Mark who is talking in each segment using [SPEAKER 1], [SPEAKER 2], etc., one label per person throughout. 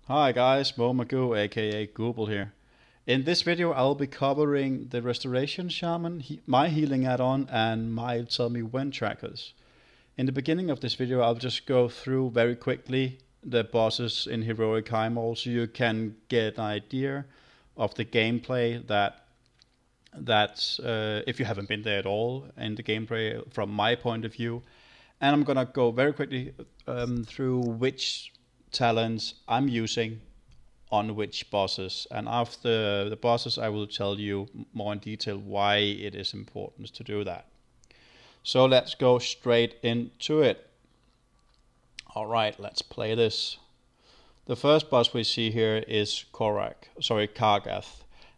[SPEAKER 1] Hi guys, Momagu aka Google here. In this video I'll be covering the Restoration Shaman, my healing add-on and my Tell Me When trackers. In the beginning of this video I'll just go through very quickly the bosses in Heroic Highmaul so you can get an idea of the gameplay that if you haven't been there at all in the gameplay from my point of view. And I'm gonna go very quickly through which talents I'm using on which bosses, and after the bosses I will tell you more in detail why it is important to do that. So let's go straight into it. Alright, let's play this. The first boss we see here is Kargath,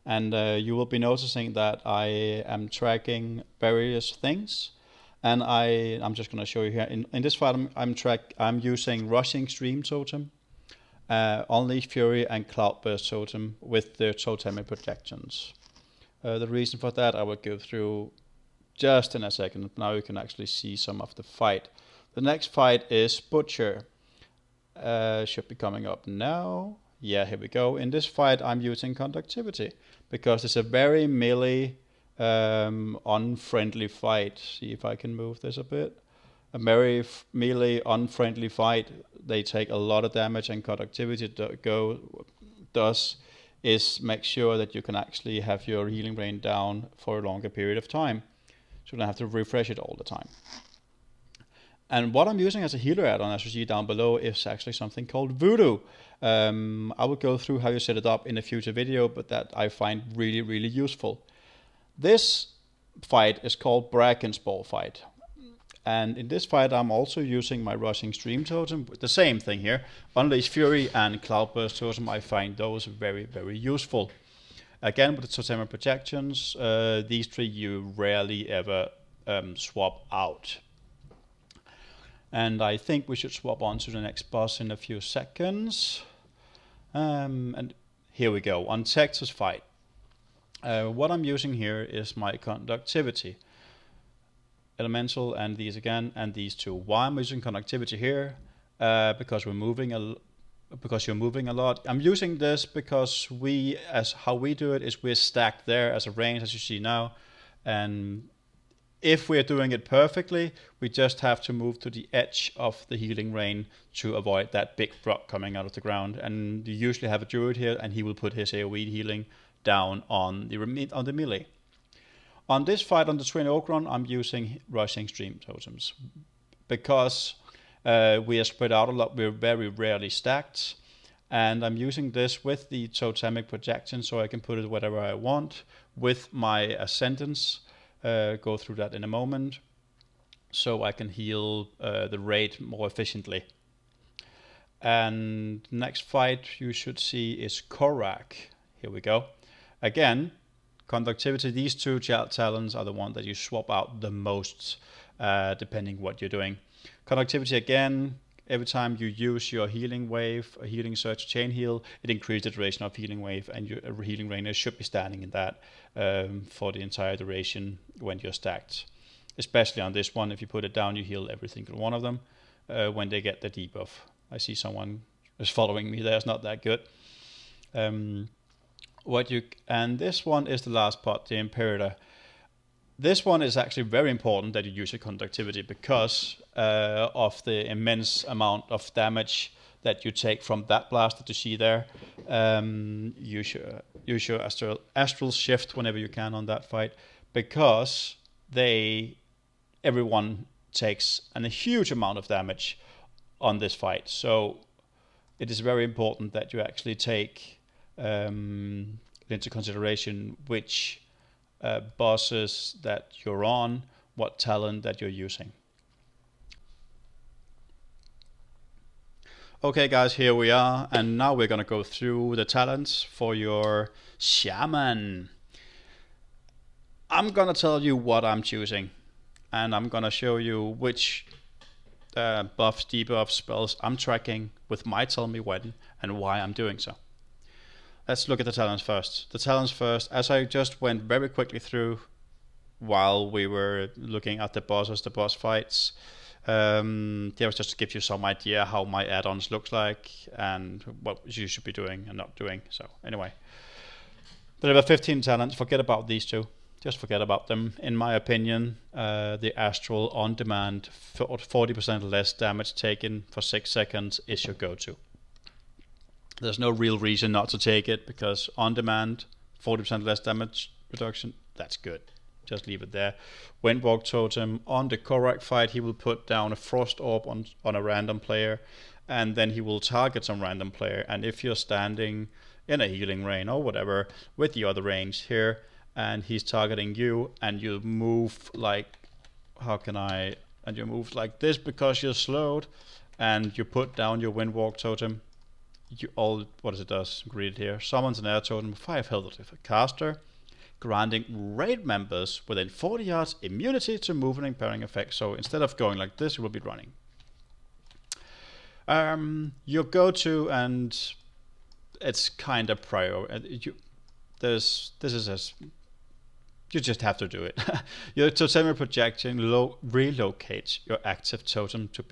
[SPEAKER 1] and you will be noticing that I am tracking various things, and I'm just going to show you here. In this fight I'm using Rushing Stream Totem, Unleash Fury and Cloudburst Totem with their totemic projections. The reason for that I will go through just in a second. Now you can actually see some of the fight. The next fight is Butcher. Should be coming up now. Yeah, here we go. In this fight I'm using Conductivity because it's a very melee unfriendly fight. See if I can move this a bit. A very melee unfriendly fight. They take a lot of damage, and Conductivity does is make sure that you can actually have your healing rain down for a longer period of time, so you don't have to refresh it all the time. And what I'm using as a healer add-on, as you see down below, is actually something called Voodoo. I will go through how you set it up in a future video, but that I find really, really useful. This fight is called Bracken's Ball fight. And in this fight I'm also using my Rushing Stream Totem, the same thing here. Unleash Fury and Cloudburst Totem, I find those very, very useful. Again, with the totemic projections, these three you rarely ever swap out. And I think we should swap on to the next boss in a few seconds. And here we go, on Texas fight. What I'm using here is my Conductivity. Elemental and these again, and these two. Why I'm using Conductivity here? Because you're moving a lot. I'm using this because how we do it is we're stacked there as a range, as you see now, and if we're doing it perfectly, we just have to move to the edge of the healing rain to avoid that big rock coming out of the ground. And you usually have a druid here, and he will put his AoE healing down on the melee. On this fight on the Twin Oak Run, I'm using Rushing Stream Totems because we are spread out a lot. We're very rarely stacked, and I'm using this with the totemic projection so I can put it wherever I want with my Ascendance. Go through that in a moment, so I can heal the raid more efficiently. And next fight you should see is Korak. Here we go. Again, Conductivity, these two talents are the one that you swap out the most, depending what you're doing. Conductivity again, every time you use your healing wave, a healing surge, chain heal, it increases the duration of healing wave, and your healing rainer should be standing in that for the entire duration when you're stacked. Especially on this one, if you put it down, you heal every single one of them when they get the debuff. I see someone is following me there, it's not that good. And this one is the last part, the Imperator. This one is actually very important that you use your Conductivity because of the immense amount of damage that you take from that blast that you see there. Use your astral shift whenever you can on that fight, because everyone takes a huge amount of damage on this fight. So it is very important that you actually take into consideration which bosses that you're on, what talent that you're using. Okay guys, here we are, and now we're gonna go through the talents for your shaman. I'm gonna tell you what I'm choosing, and I'm gonna show you which buffs, debuffs, spells I'm tracking with my Tell Me When and why I'm doing so. Let's look at the talents first. The talents first, as I just went very quickly through while we were looking at the bosses, the boss fights. That was just to give you some idea how my add-ons looks like and what you should be doing and not doing. So anyway, the level 15 talents, forget about these two. Just forget about them. In my opinion, the Astral on demand, 40% less damage taken for 6 seconds is your go-to. There's no real reason not to take it, because on demand, 40% less damage reduction, that's good. Just leave it there. Windwalk Totem, on the Korak fight, he will put down a Frost Orb on a random player, and then he will target some random player. And if you're standing in a healing range or whatever with the other range here, and he's targeting you, and you move like, and you move like this because you're slowed, and you put down your Windwalk Totem, what does it does? Read it here. Summons an air totem, 5 health of a caster, granting raid members within 40 yards immunity to movement impairing effects. So instead of going like this, you will be running. Your go-to, and it's kind of you just have to do it. Your totemic projection relocates your active totem to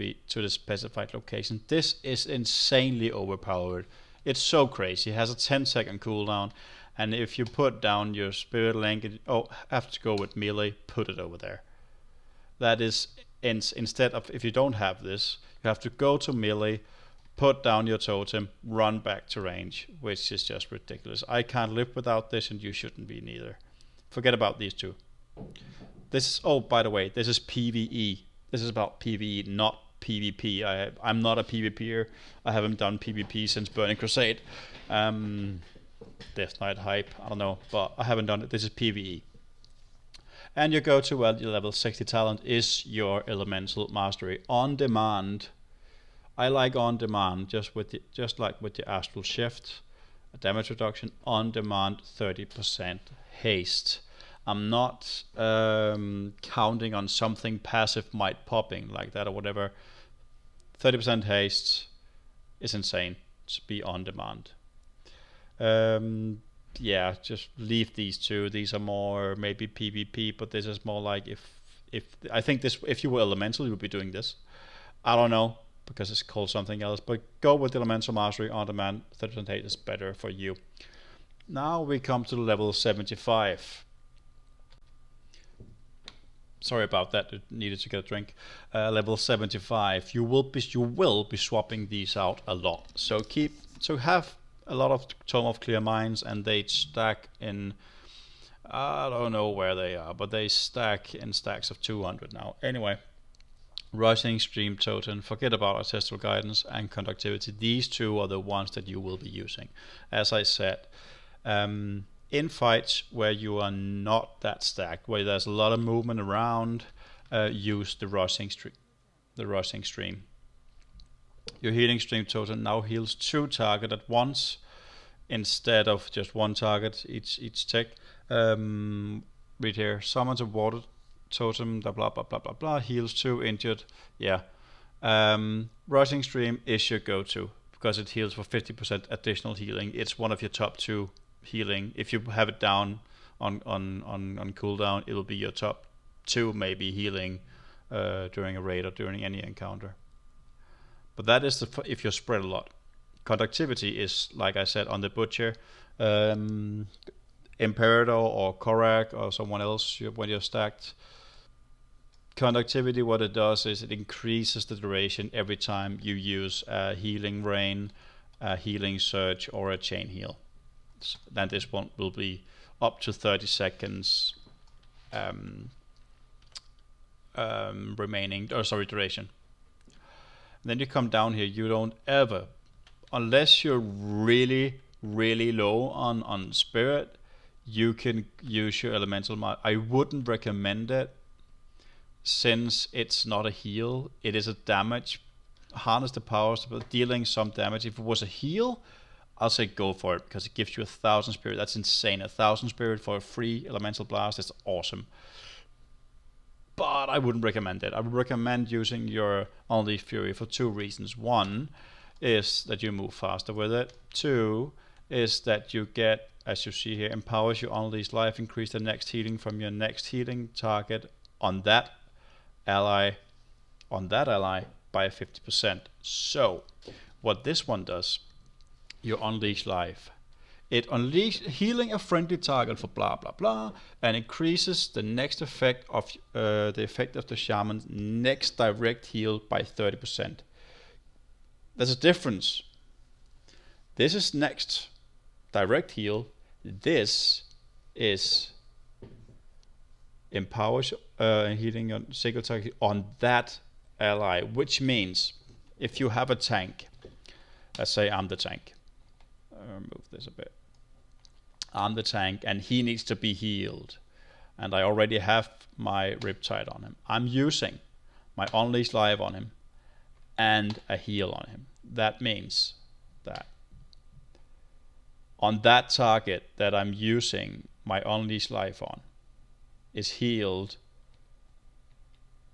[SPEAKER 1] the specified location. This is insanely overpowered. It's so crazy. It has a 10-second cooldown, and if you put down your spirit link, have to go with melee, put it over there. That is, instead of, if you don't have this, you have to go to melee, put down your totem, run back to range, which is just ridiculous. I can't live without this, and you shouldn't be neither. Forget about these two. This, by the way, this is PvE. This is about PvE, not PvP. I'm not a PvPer. I haven't done PvP since Burning Crusade. Death Knight hype, I don't know, but I haven't done it. This is PvE. And your go-to level 60 talent is your Elemental Mastery on demand. I like on demand, just like with the Astral Shift, a damage reduction on demand, 30% haste. I'm not counting on something passive might popping like that or whatever. 30% haste is insane to be on demand. Yeah, just leave these two. These are more maybe PvP, but this is more like if I think this, if you were Elemental, you would be doing this. I don't know, because it's called something else, but go with the Elemental Mastery on demand. 30% haste is better for you. Now we come to level 75. Sorry about that, I needed to get a drink. Level 75. You will be swapping these out a lot. So have a lot of Tome of Clear Minds, and they stack in, I don't know where they are, but they stack in stacks of 200 now. Anyway, Rising Stream Totem, forget about Ancestral Guidance and Conductivity. These two are the ones that you will be using. As I said, in fights where you are not that stacked, where there's a lot of movement around, use the Rising Stream. Your Healing Stream Totem now heals 2 targets at once instead of just 1 target each tick. Read here, summons a water totem, blah blah blah blah blah blah, heals 2 injured. Yeah. Rising Stream is your go-to because it heals for 50% additional healing. It's one of your top 2 healing. If you have it down on cooldown, it will be your top 2 maybe healing during a raid or during any encounter. But that is if you're spread a lot. Conductivity is, like I said, on the Butcher, Imperator or Korak or someone else when you're stacked. Conductivity, what it does is it increases the duration every time you use a healing rain, a healing surge, or a chain heal. Then this one will be up to 30 seconds duration. Then you come down here, you don't ever, unless you're really low on spirit, you can use your Elemental Mastery. I wouldn't recommend it, since it's not a heal, it is a damage. Harness the powers of dealing some damage. If it was a heal, I'll say go for it, because it gives you 1,000 spirit. That's insane. 1,000 spirit for a free Elemental Blast is awesome. But I wouldn't recommend it. I would recommend using your Unleashed Fury for 2 reasons. 1 is that you move faster with it. 2 is that you get, as you see here, empowers your Unleashed Life, increase the next healing from your next healing target on that ally on that ally by 50%. So what this one does, you unleash life. It unleashes healing a friendly target for blah blah blah, and increases the next effect of the shaman's next direct heal by 30%. There's a difference. This is next direct heal. This is empowers healing a single target on that ally, which means if you have a tank, let's say I'm the tank. Move this a bit. I'm the tank and he needs to be healed, and I already have my Riptide on him. I'm using my Unleash Life on him and a heal on him. That means that on that target that I'm using my Unleash Life on is healed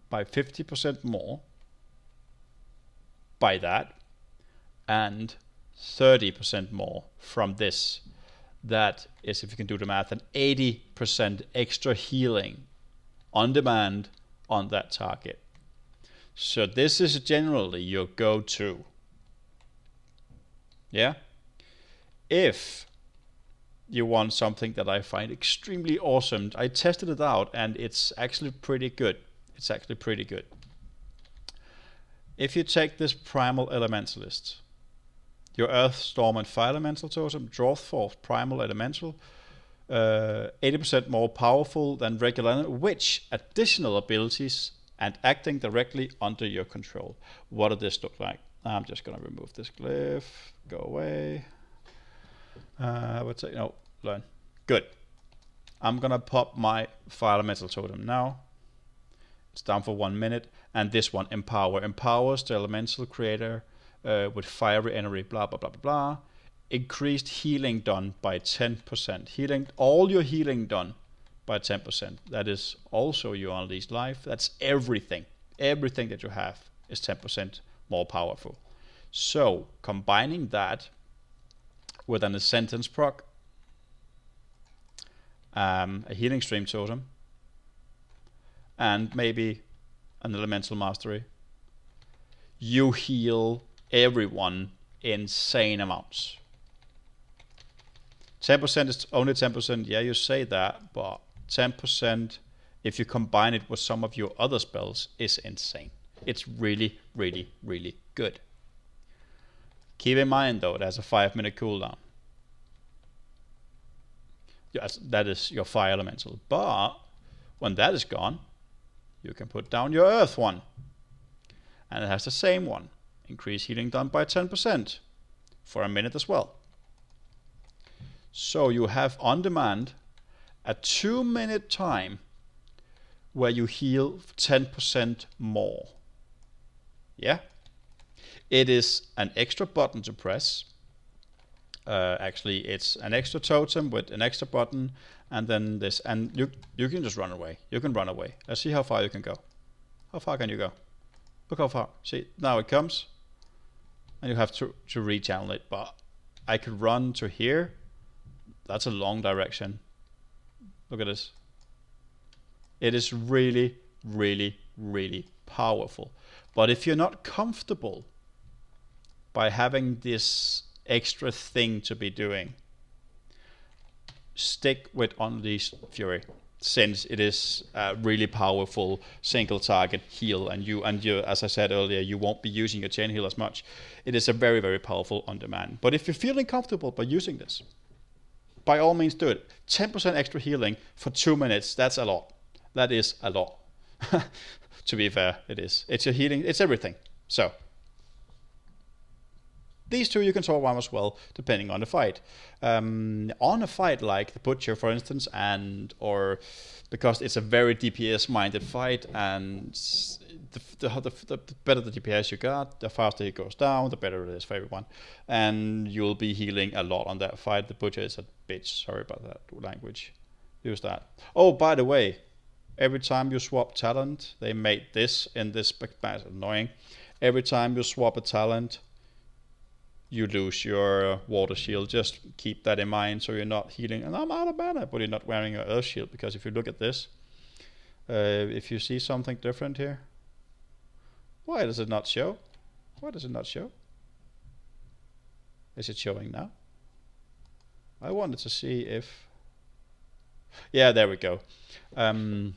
[SPEAKER 1] by 50% more by that, and 30% more from this. That is, if you can do the math, an 80% extra healing on demand on that target. So this is generally your go-to. Yeah? If you want something that I find extremely awesome, I tested it out and it's actually pretty good. It's actually pretty good. If you take this Primal Elementalist, your Earth, Storm, and Fire Elemental totem, Drawth Force Primal Elemental, 80% more powerful than regular, which additional abilities and acting directly under your control. What does this look like? I'm just going to remove this glyph. Go away. I would say, no, learn. Good. I'm going to pop my Fire Elemental totem now. It's down for 1 minute. And this one, Empower. Empowers the elemental creator with fiery energy, blah, blah, blah, blah, blah. Increased healing done by 10%. Healing, all your healing done by 10%. That is also your Unleashed Life. That's everything. Everything that you have is 10% more powerful. So, combining that with an Ascendance proc, a Healing Stream totem, and maybe an Elemental Mastery, you heal everyone insane amounts. 10% is only 10%, yeah, you say that, but 10%, if you combine it with some of your other spells, is insane. It's really, really, really good. Keep in mind, though, it has a 5-minute cooldown. Yes, that is your Fire Elemental. But when that is gone, you can put down your Earth one. And it has the same one. Increase healing done by 10% for a minute as well. So you have on demand a 2-minute time where you heal 10% more. Yeah? It is an extra button to press. Actually, it's an extra totem with an extra button, and then this, and you can just run away. You can run away. Let's see how far you can go. How far can you go? Look how far. See, now it comes, and you have to rechannel it. But I could run to here. That's a long direction. Look at this. It is really, really, really powerful. But if you're not comfortable by having this extra thing to be doing, stick with Unleashed Fury, since it is a really powerful single target heal, and you, as I said earlier, you won't be using your chain heal as much. It is a very, very powerful on demand. But if you're feeling comfortable by using this, by all means do it. 10% extra healing for 2 minutes, that's a lot. That is a lot. To be fair, it is. It's your healing, it's everything. So these two you can swap around as well, depending on the fight. On a fight like the Butcher, for instance, or because it's a very DPS-minded fight, and the better the DPS you got, the faster it goes down, the better it is for everyone. And you'll be healing a lot on that fight. The Butcher is a bitch. Sorry about that language. Use that. Oh, by the way, every time you swap talent, they made this in this spec. Annoying. Every time you swap a talent, you lose your water shield. Just keep that in mind, so you're not healing. And I'm out of mana, but you're not wearing your earth shield, because if you look at this, if you see something different here, Why does it not show? Why does it not show? Is it showing now? I wanted to see if... Yeah, there we go. Mana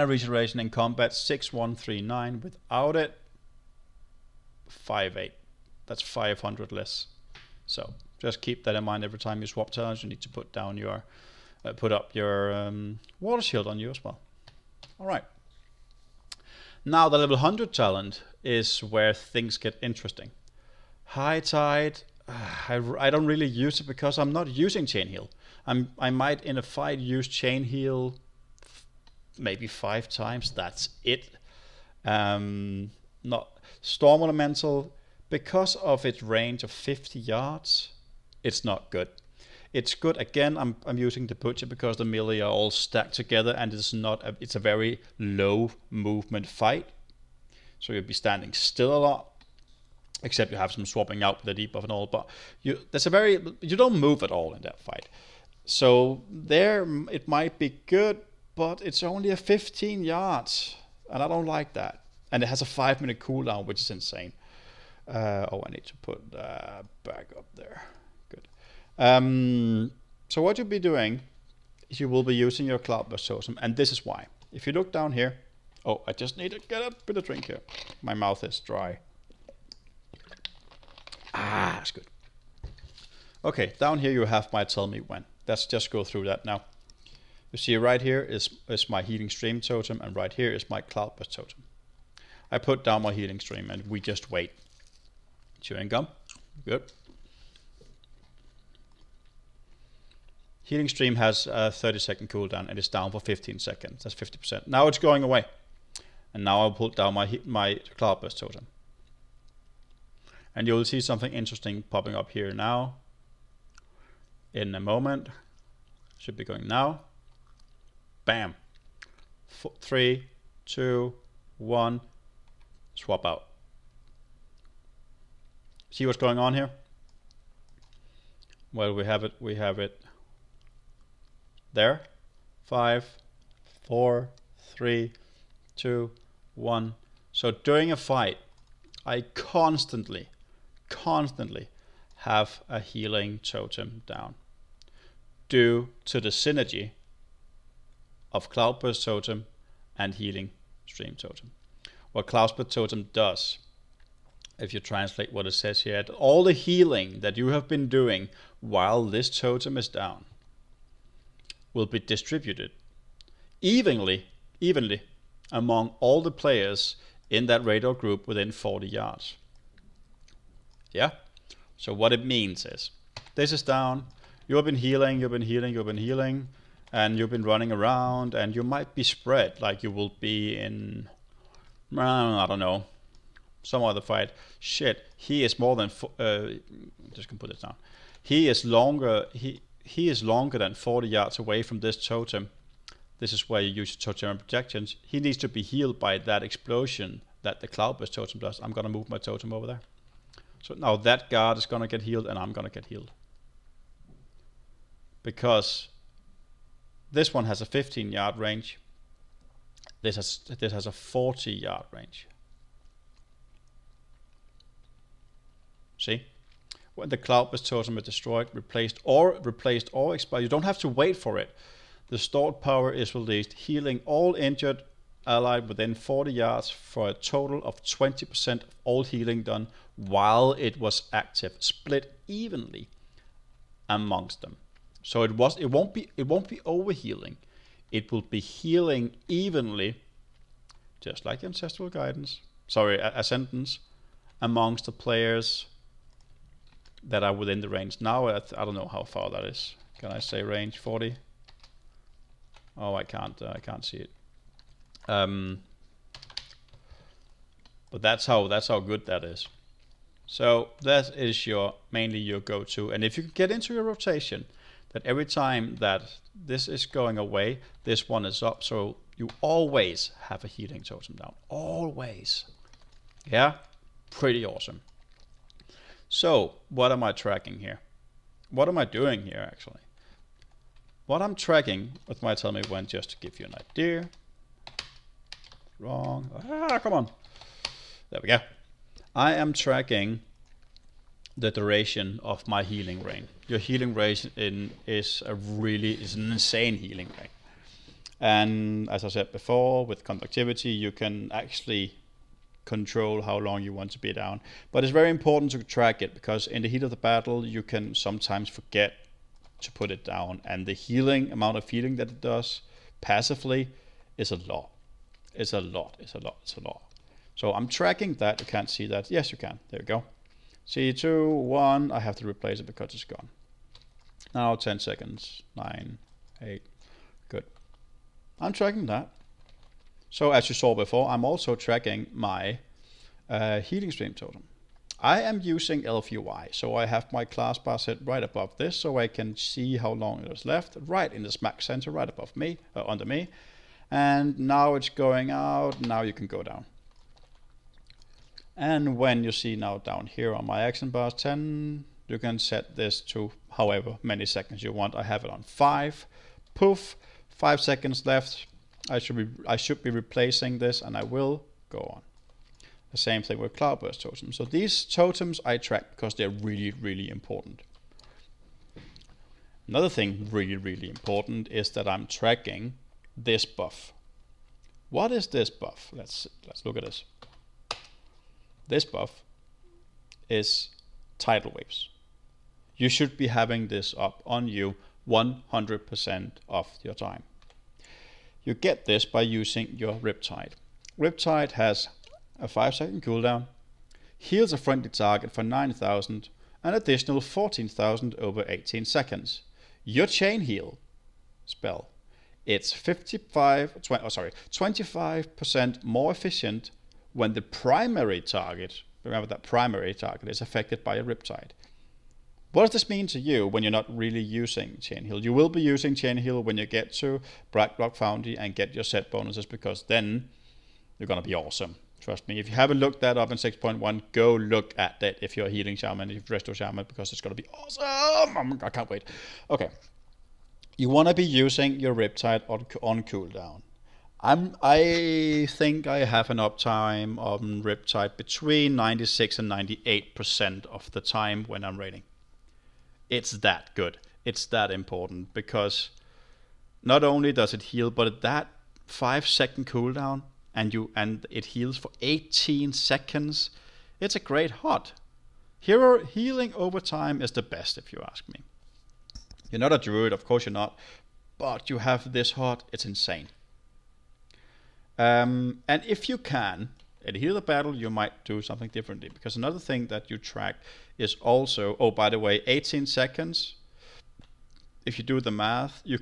[SPEAKER 1] regeneration in combat 6139. Without it, 58. That's 500 less. So just keep that in mind every time you swap talents. You need to put down your, put up your water shield on you as well. All right. Now the level 100 talent is where things get interesting. High Tide, I don't really use it because I'm not using Chain Heal. I might in a fight use Chain Heal maybe 5 times. That's it. Not Storm Elemental, because of its range of 50 yards, it's not good. It's good again. I'm using the Butcher because the melee are all stacked together, and it's a very low movement fight. So you'll be standing still a lot, except you have some swapping out with the debuff and all. But you don't move at all in that fight. So there it might be good, but it's only a 15 yards, and I don't like that. And it has a 5-minute cooldown, which is insane. I need to put back up there. Good. So what you'll be doing is you will be using your Cloudburst Totem, and this is why. If you look down here, I just need to get a bit of drink here. My mouth is dry. That's good. Okay, down here you have my tell me when. Let's just go through that now. You see right here is my Healing Stream Totem, and right here is my Cloudburst Totem. I put down my Healing Stream and we just wait. Chewing gum, good. Healing Stream has a 30-second cooldown and it's down for 15 seconds. That's 50%. Now it's going away. And now I'll put down my Cloudburst Totem. And you'll see something interesting popping up here now. In a moment. Should be going now. Bam. 3, 2, 1. Swap out. See what's going on here? Well, we have it there. 5, 4, 3, 2, 1. So during a fight, I constantly have a healing totem down due to the synergy of Cloudburst Totem and Healing Stream Totem. What Cloudburst Totem does, if you translate what it says here, all the healing that you have been doing while this totem is down will be distributed evenly among all the players in that radar group within 40 yards. Yeah? So what it means is, this is down, you have been healing, and you've been running around, and you might be spread, like you will be in, I don't know, some other fight. Shit, he is more than, just gonna put this down. He is longer than 40 yards away from this totem. This is where you use totem projections. He needs to be healed by that explosion that the Cloudburst Totem does. I'm gonna move my totem over there. So now that guard is gonna get healed and I'm gonna get healed. Because this one has a 15-yard range. This has a 40-yard range. See? When the Cloudburst Totem is destroyed, replaced or expired, you don't have to wait for it. The stored power is released, healing all injured allied within 40 yards for a total of 20% of all healing done while it was active, split evenly amongst them. So it won't be overhealing. It will be healing evenly, just like Ancestral Guidance. Sorry, Ascendance, amongst the players that are within the range. Now I don't know how far that is. Can I say range 40? Oh, I can't see it. But that's how good that is. So that is mainly your go-to. And if you get into your rotation, that every time that this is going away, this one is up. So you always have a healing totem down. Always. Yeah? Pretty awesome. So what am I tracking here? What am I doing here actually? What I'm tracking with my tell me when, just to give you an idea. Wrong. Come on. There we go. I am tracking the duration of my healing rain. Your healing rain is an insane healing rain. And as I said before, with conductivity, you can actually control how long you want to be down. But it's very important to track it, because in the heat of the battle, you can sometimes forget to put it down. And the amount of healing that it does passively is a lot. It's a lot. So I'm tracking that. You can't see that. Yes, you can. There we go. See, 2, 1. I have to replace it because it's gone. Now 10 seconds. 9, 8. Good. I'm tracking that. So as you saw before, I'm also tracking my healing stream totem. I am using LFUI, so I have my class bar set right above this, so I can see how long it is left, right in the smack center, right above me, under me. And now it's going out. Now you can go down. And when you see now down here on my action bar 10, you can set this to however many seconds you want. I have it on 5. Poof, 5 seconds left. I should be replacing this, and I will go on. The same thing with Cloudburst totems. So these totems I track because they're really, really important. Another thing really, really important is that I'm tracking this buff. What is this buff? Let's look at this. This buff is tidal waves. You should be having this up on you 100% of your time. You get this by using your Riptide. Riptide has a 5-second cooldown, heals a friendly target for 9,000, an additional 14,000 over 18 seconds. Your chain heal spell, it's 25% more efficient when the primary target, remember that primary target, is affected by a Riptide. What does this mean to you when you're not really using Chain Heal? You will be using Chain Heal when you get to Blackrock Foundry and get your set bonuses, because then you're going to be awesome. Trust me. If you haven't looked that up in 6.1, go look at that if you're a healing shaman, if you're Resto shaman, because it's going to be awesome. I can't wait. Okay. You want to be using your Riptide on cooldown. I think I have an uptime on Riptide between 96 and 98% of the time when I'm raiding. It's that good. It's that important, because not only does it heal, but that 5-second cooldown, and it heals for 18 seconds. It's a great HUD. Hero healing over time is the best, if you ask me. You're not a druid, of course you're not, but you have this HUD. It's insane. And if you can, at the heat of the battle, you might do something differently, because another thing that you track is also, oh, by the way, 18 seconds. If you do the math, you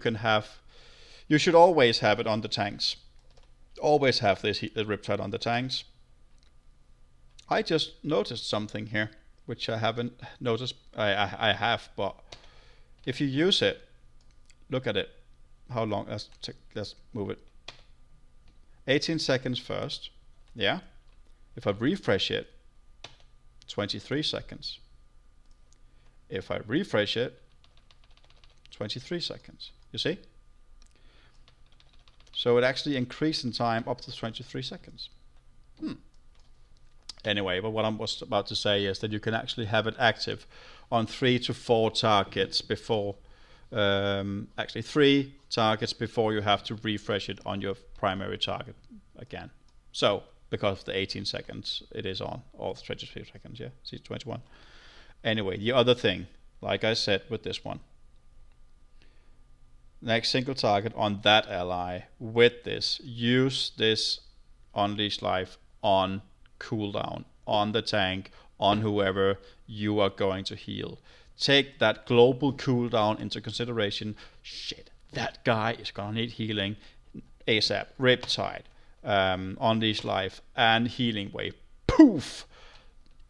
[SPEAKER 1] should always have it on the tanks. Always have this Riptide on the tanks. I just noticed something here, which I haven't noticed. I have, but if you use it, look at it. How long? Let's move it. 18 seconds first. Yeah. If I refresh it, 23 seconds. If I refresh it, 23 seconds. You see? So it actually increased in time up to 23 seconds. Anyway, but what I was about to say is that you can actually have it active on 3 to 4 targets before, actually 3 targets before you have to refresh it on your primary target again. So, because of the 18 seconds, it is on, or 23 seconds, yeah, see 21. Anyway, the other thing, like I said with this one, next single target on that ally with this, use this Unleash Life on cooldown, on the tank, on whoever you are going to heal. Take that global cooldown into consideration. Shit, that guy is gonna need healing ASAP. Riptide, Unleash Life, and Healing Wave. Poof!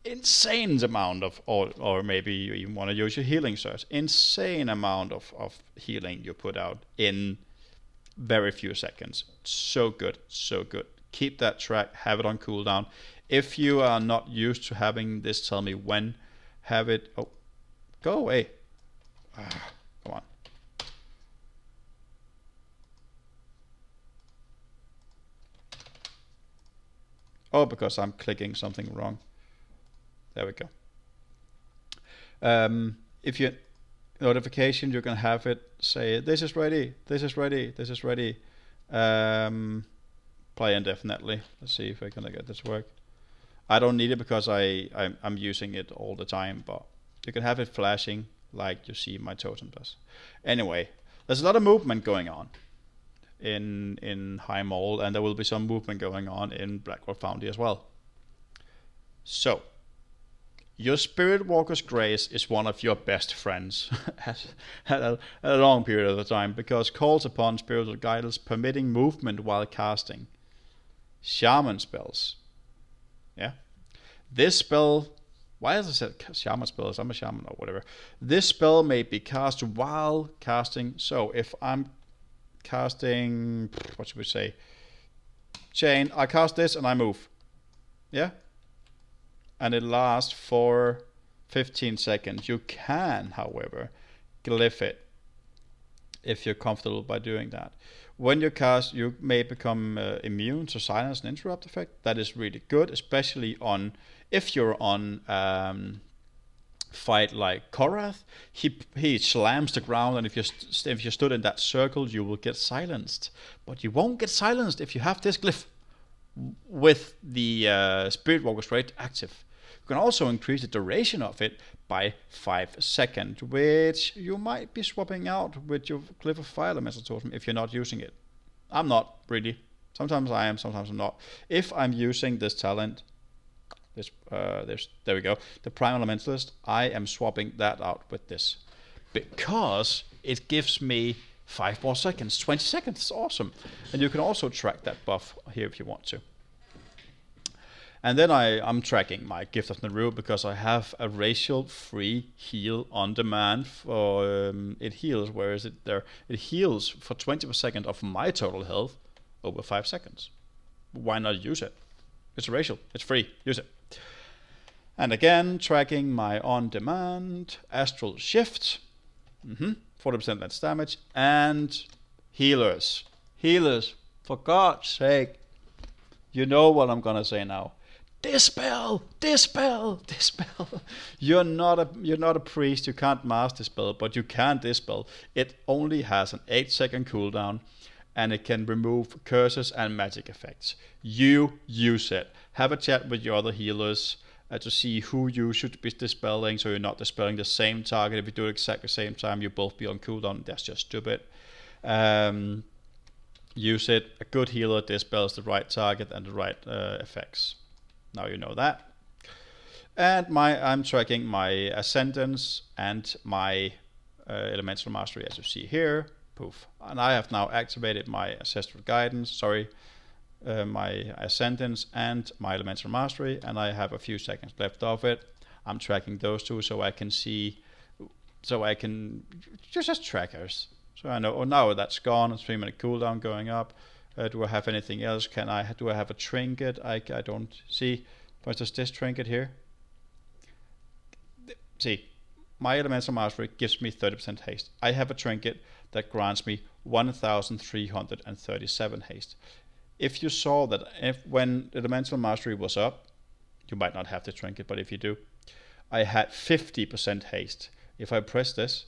[SPEAKER 1] Insane amount of, or maybe you even want to use your healing search. Insane amount of healing you put out in very few seconds. So good, so good. Keep that track, have it on cooldown. If you are not used to having this, tell me when. Have it, oh, go away. Come on. Oh, because I'm clicking something wrong. There we go. If you notification, you can have it say, this is ready, this is ready, this is ready. Play indefinitely. Let's see if I can get this to work. I don't need it because I'm using it all the time, but you can have it flashing like you see my totem does. Anyway, there's a lot of movement going on in Highmaul, and there will be some movement going on in Blackrock Foundry as well. So, your Spirit Walker's Grace is one of your best friends at a long period of the time, because calls upon spiritual guidance permitting movement while casting. Shaman spells. Yeah. This spell, why has it said shaman spells? I'm a shaman or whatever. This spell may be cast while casting. So if I'm casting, what should we say? Chain, I cast this and I move. Yeah? And it lasts for 15 seconds. You can, however, glyph it if you're comfortable by doing that. When you cast, you may become immune to silence and interrupt effect. That is really good, especially on if you're on fight like Korath. He slams the ground, and if you stood in that circle, you will get silenced. But you won't get silenced if you have this glyph with the Spirit Walker's Rate active. You can also increase the duration of it by 5 seconds, which you might be swapping out with your Glyph of Fire Elemental Totem if you're not using it. I'm not really. Sometimes I am, sometimes I'm not. If I'm using this talent, there we go, the Prime Elementalist, I am swapping that out with this, because it gives me 5 more seconds, 20 seconds. It's awesome. And you can also track that buff here if you want to. And then I'm tracking my Gift of Naru because I have a racial free heal on demand for it heals. Where is it there? It heals for 20% of my total health over 5 seconds. Why not use it? It's a racial. It's free. Use it. And again, tracking my on demand Astral Shift. 40% less damage. And healers. Healers. For God's sake. You know what I'm gonna say now. Dispel, dispel, dispel. You're not a priest. You can't master dispel, but you can dispel. It only has an 8-second cooldown, and it can remove curses and magic effects. You use it. Have a chat with your other healers to see who you should be dispelling, so you're not dispelling the same target. If you do it exactly the same time, you both be on cooldown. That's just stupid. Use it. A good healer dispels the right target and the right effects. Now you know that. And I'm tracking my Ascendance and my Elemental Mastery, as you see here. Poof. And I have now activated my Ancestral Guidance, my Ascendance and my Elemental Mastery, and I have a few seconds left of it. I'm tracking those two so I can see, so I can just as trackers. So I know, oh, now that's gone. It's 3-minute cooldown going up. Do I have anything else? Do I have a trinket? I don't see. But does this trinket here? See, my Elemental Mastery gives me 30% haste. I have a trinket that grants me 1,337 haste. If you saw that when Elemental Mastery was up, you might not have the trinket, but if you do, I had 50% haste. If I press this,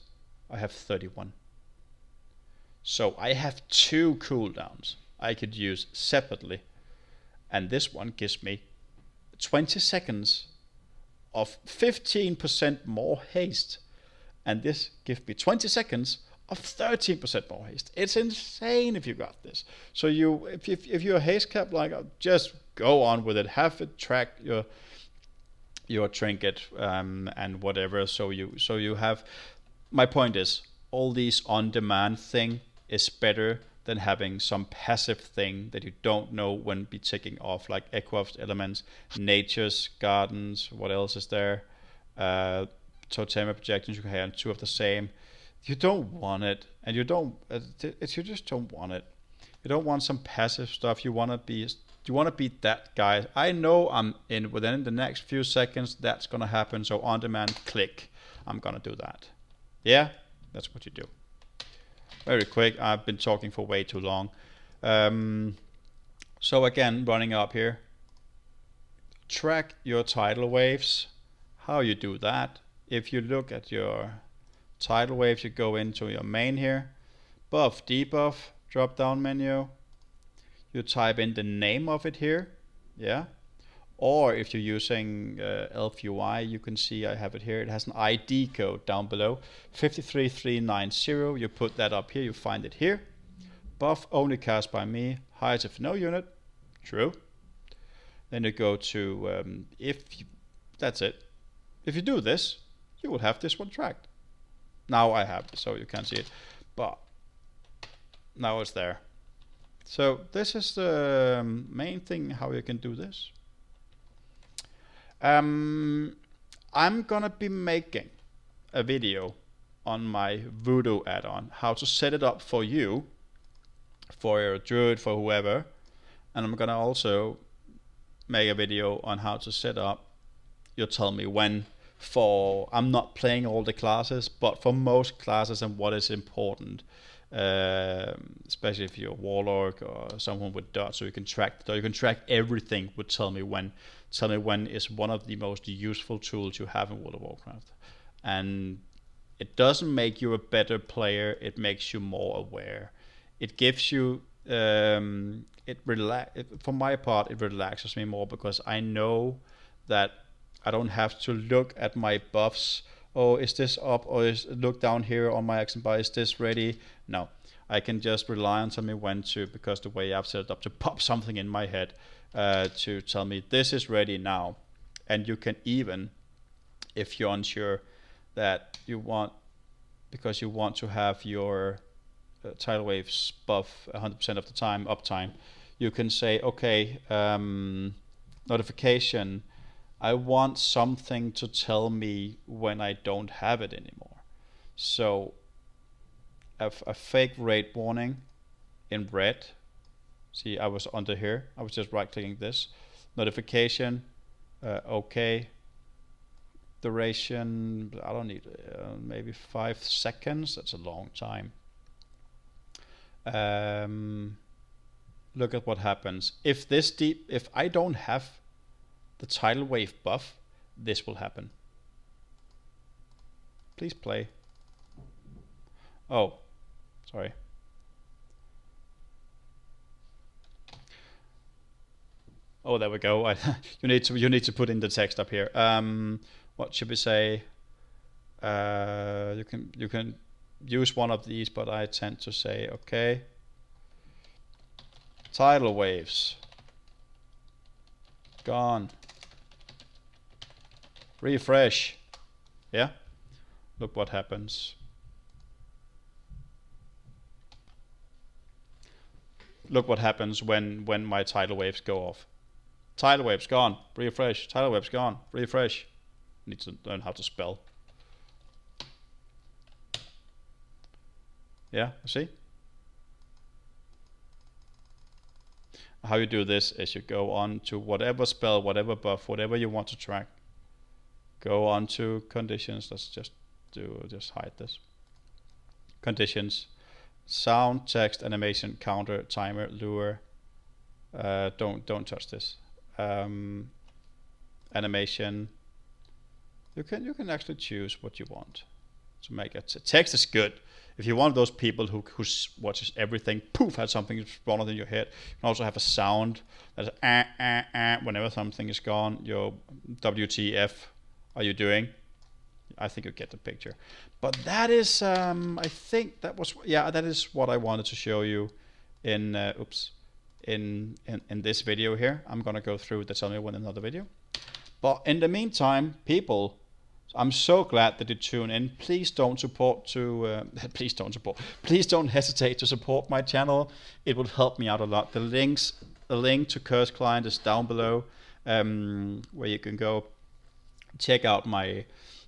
[SPEAKER 1] I have 31. So I have 2 cooldowns I could use separately, and this one gives me 20 seconds of 15% more haste, and this gives me 20 seconds of 13% more haste. It's insane if you got this. So if you're a haste cap, like, just go on with it. Have it track your trinket and whatever. So you have. My point is, all these on-demand thing is better than having some passive thing that you don't know when be ticking off, like Echo of Elements, Nature's Gardens, what else is there? Totemic Projections, you can have 2 of the same. You don't want it, and you just don't want it. You don't want some passive stuff. You want to be that guy. I know I'm in within the next few seconds that's gonna happen, so on demand, click. I'm gonna do that. Yeah, that's what you do. Very quick. I've been talking for way too long. So again, running up here. track your tidal waves. How you do that? If you look at your tidal waves, you go into your main here, buff, debuff, drop down menu. You type in the name of it here, yeah. Or if you're using Elf UI, you can see I have it here. It has an ID code down below, 53390. You put that up here, you find it here. Buff only cast by me, height of no unit, true. Then you go to, that's it. If you do this, you will have this one tracked. Now I have it, so you can't see it, but now it's there. So this is the main thing how you can do this. I'm gonna be making a video on my Voodoo add-on, how to set it up for you, for your druid, for whoever, and I'm gonna also make a video on how to set up your Tell Me When for, I'm not playing all the classes, but for most classes and what is important, especially if you're a warlock or someone with dot, so you can track everything with Tell Me When. Tell Me When is one of the most useful tools you have in World of Warcraft, and it doesn't make you a better player, it makes you more aware. It gives you for my part, it relaxes me more because I know that I don't have to look at my buffs. Oh, is this up? Or look down here on my action bar, is this ready? No, I can just rely on Tell Me When to, because the way I've set it up, to pop something in my head to tell me this is ready now. And you can even, if you're unsure that you want, because you want to have your tidal waves buff 100% of the time, uptime, you can say, okay, notification, I want something to tell me when I don't have it anymore. So a fake raid warning in red. See, I was under here. I was just right clicking this. Notification, okay. Duration, I don't need maybe 5 seconds. That's a long time. Look at what happens. If I don't have the tidal wave buff, this will happen. Please play. Oh, sorry. Oh, there we go. You need to put in the text up here. What should we say? You can use one of these, but I tend to say, okay, tidal waves gone. Refresh. Yeah. Look what happens. Look what happens when my tidal waves go off. Tidal waves gone. Refresh. Tidal waves gone. Refresh. Need to learn how to spell. Yeah, see? How you do this is you go on to whatever spell, whatever buff, whatever you want to track. Go on to conditions. Let's just hide this. Conditions. Sound, text, animation, counter, timer, lure. Don't touch this. Animation. You can actually choose what you want to make it. Text is good. If you're one of those people who watches everything, poof, has something spawned in your head. You can also have a sound that's whenever something is gone. Your WTF are you doing? I think you get the picture. But that is, I think that was, yeah, that is what I wanted to show you in, in this video here. I'm gonna go through the Tell Me When in another video. But in the meantime, people, I'm so glad that you tune in. Please don't Please don't hesitate to support my channel. It would help me out a lot. The link to Curse Client is down below, where you can go check out my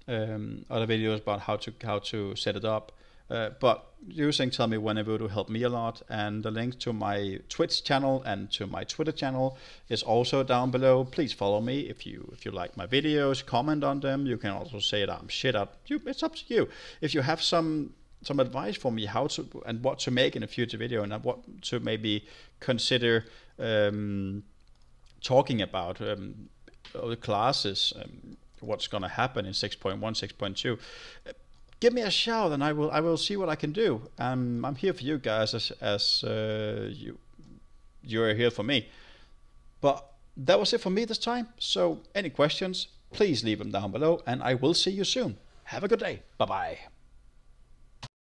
[SPEAKER 1] other videos about how to set it up. But using Tell Me When would help me a lot, and the link to my Twitch channel and to my Twitter channel is also down below. Please follow me if you like my videos, comment on them. You can also say that I'm shit at you. It's up to you. If you have some advice for me how to and what to make in a future video, and what to maybe consider talking about, the classes, what's going to happen in 6.1, 6.2, give me a shout and I will see what I can do. I'm here for you guys as you're here for me. But that was it for me this time. So any questions, please leave them down below, and I will see you soon. Have a good day. Bye bye.